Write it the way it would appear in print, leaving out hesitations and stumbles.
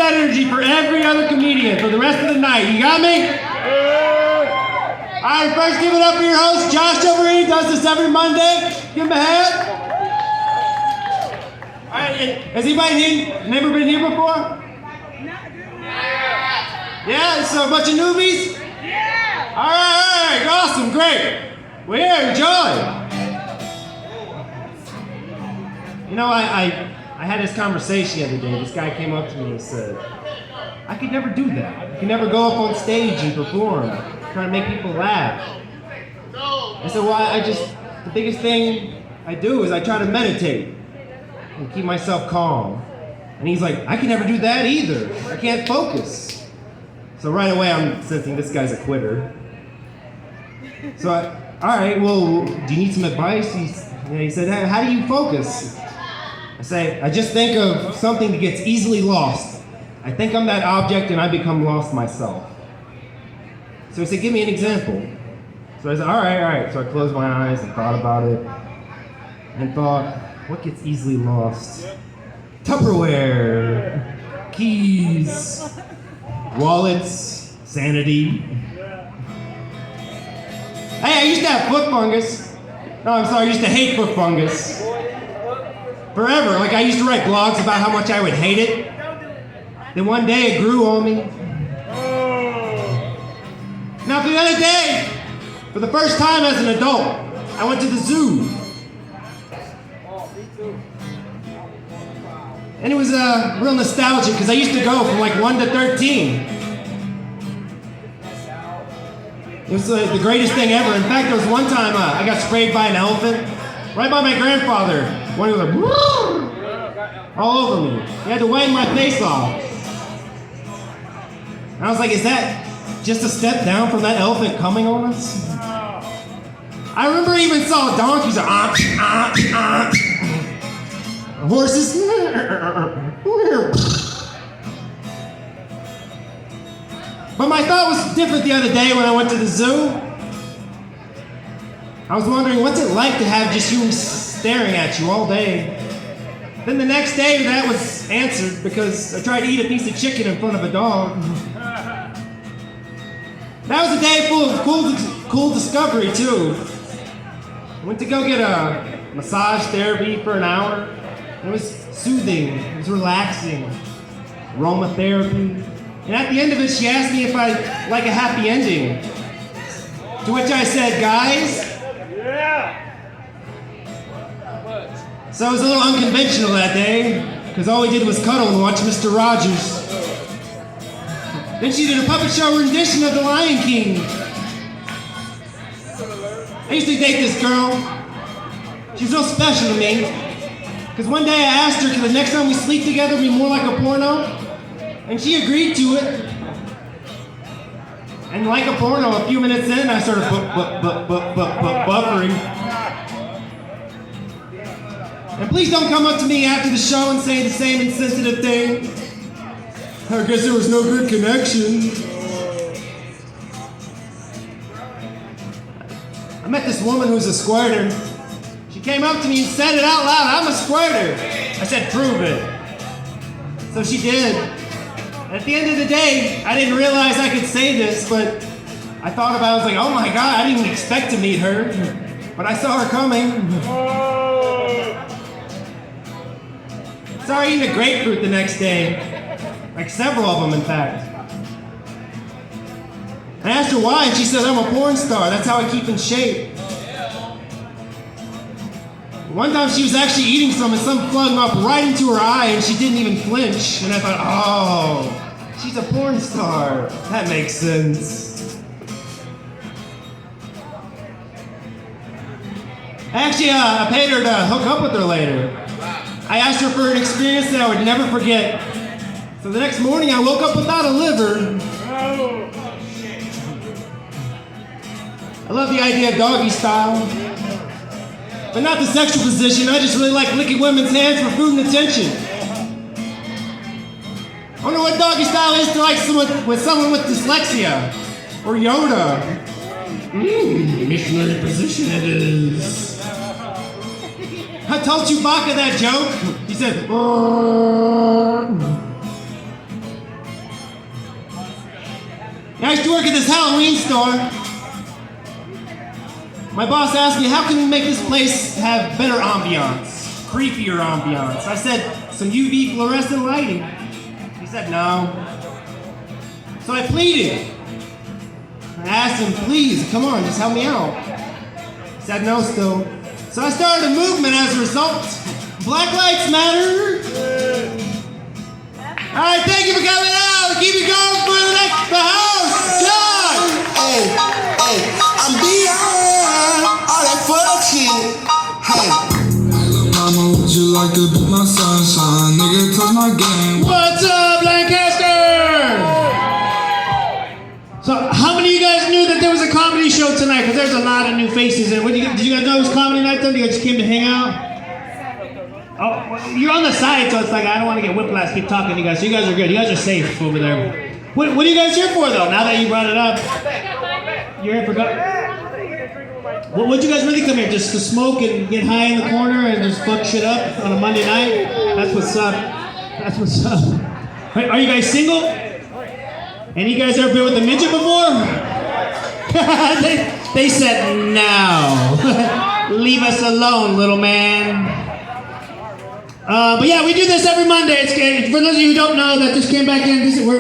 that energy for every other comedian for the rest of the night. You got me? All right, first give it up for your host, Josh Overeem. Does this every Monday. Give him a hand. All right, has anybody never been here before? Yeah, so a bunch of newbies? Yeah! All right, awesome, great. Well, here, enjoy. You know, I had this conversation the other day. This guy came up to me and said, I could never do that. I could never go up on stage and perform, trying to make people laugh. I said, well, the biggest thing I do is I try to meditate and keep myself calm. And he's like, I can never do that either. I can't focus. So right away, I'm sensing this guy's a quitter. So, all right, well, do you need some advice? He said, hey, how do you focus? I say, I just think of something that gets easily lost. I think I'm that object and I become lost myself. So he said, give me an example. So I said, all right. So I closed my eyes and thought about it. And thought, what gets easily lost? Tupperware, keys, wallets, sanity. Hey, I used to have foot fungus. No, I'm sorry, I used to hate foot fungus. Forever. Like, I used to write blogs about how much I would hate it. Then one day it grew on me. Now, the other day, for the first time as an adult, I went to the zoo. And it was real nostalgic because I used to go from like 1 to 13. It was the greatest thing ever. In fact, there was one time I got sprayed by an elephant right by my grandfather. One was like, all over me. He had to wipe my face off. And I was like, is that just a step down from that elephant coming on us? I remember I even saw donkeys, horses. But my thought was different the other day when I went to the zoo. I was wondering, what's it like to have just humans staring at you all day? Then the next day, that was answered because I tried to eat a piece of chicken in front of a dog. That was a day full of cool discovery, too. I went to go get a massage therapy for an hour. It was soothing, it was relaxing, aromatherapy. And at the end of it, she asked me if I like a happy ending. To which I said, guys? Yeah! So it was a little unconventional that day, because all we did was cuddle and watch Mr. Rogers. Then she did a puppet show rendition of The Lion King. I used to date this girl. She was real special to me. Because one day I asked her, can the next time we sleep together be more like a porno? And she agreed to it. And like a porno, a few minutes in, I started buffering. And please don't come up to me after the show and say the same insensitive thing. I guess there was no good connection. I met this woman who's a squirter. She came up to me and said it out loud, I'm a squirter. I said, prove it. So she did. And at the end of the day, I didn't realize I could say this, but I thought about it, I was like, oh my God, I didn't even expect to meet her. But I saw her coming. Saw her eating a grapefruit the next day. Like several of them, in fact. I asked her why, and she said, I'm a porn star. That's how I keep in shape. One time she was actually eating some, and some flung up right into her eye, and she didn't even flinch. And I thought, oh, she's a porn star. That makes sense. Actually, I paid her to hook up with her later. I asked her for an experience that I would never forget. So the next morning, I woke up without a liver. I love the idea of doggy style. But not the sexual position. I just really like licking women's hands for food and attention. I wonder what doggy style is to like someone with dyslexia. Or Yoda. Missionary position it is. I told Chewbacca that joke. He said, I used to work at this Halloween store. My boss asked me, how can we make this place have better ambiance, creepier ambiance? I said, some UV fluorescent lighting. He said, no. So I pleaded. I asked him, please, come on, just help me out. He said no still. So I started a movement as a result. Black Lives Matter. All right, thank you for coming out. Keep it going for the house. God. Hey, I'm beyond all that fuck shit. Hey, little mama, would you like to be my sunshine? Nigga, touch my game. What's up, Lancaster? So, how many of you guys knew that there was a comedy show tonight? Because there's a lot of new faces. And did you guys know it was comedy night though? You guys just came to hang out? Oh, well, you're on the side, so it's like I don't want to get whiplash. Keep talking to you guys. So you guys are good. You guys are safe over there. What are you guys here for though? Now that you brought it up, you're here for what'd you guys really come here? Just to smoke and get high in the corner and just fuck shit up on a Monday night? That's what's up. That's what's up. Are you guys single? Any of you guys ever been with a midget before? they said no. Leave us alone, little man. But yeah, we do this every Monday. It's, for those of you who don't know that just came back in, we're